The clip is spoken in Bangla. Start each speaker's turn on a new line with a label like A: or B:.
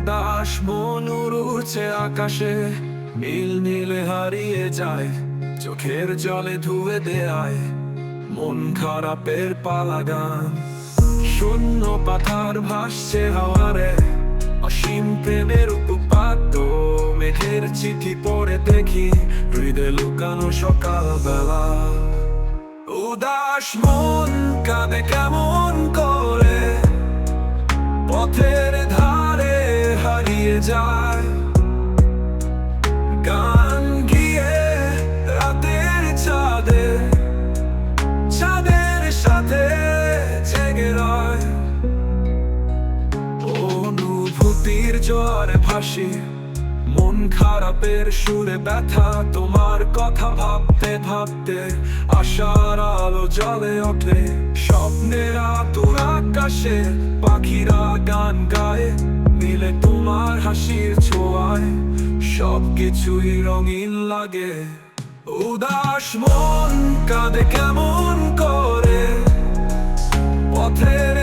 A: উদাস মন উড়ছে আকাশে, নীল নীলে হারিয়ে যায়, চোখের জলে ধুয়ে দেয় মন খারাপের পালা গান। শূন্য পাথার ভাসছে হাওয়ারে, অসীম প্রেমের উপপাদ্য। মেঘের চিঠি পড়ে দেখি, হৃদয় লুকানো সকালবেলা। উদাস মন কাঁদে কেমন করে, পথের ধারে হারিয়ে যায়। গান গিয়ে রাতের চাঁদে, চাঁদের সাথে জেগে রয়। অনুভূতির জোয়ারে ভাসি, মন খারাপের সুরে ব্যথা। তোমার কথা ভাবতে ভাবতে আশার আলো জ্বলে ওঠে। স্বপ্নের আতুর আকাশে পাখিরা গান গায়, মিলে তোমার হাসির ছোঁয়ায় সবকিছুই রঙিন লাগে। উদাস মন কাঁদে কেমন করে, পথের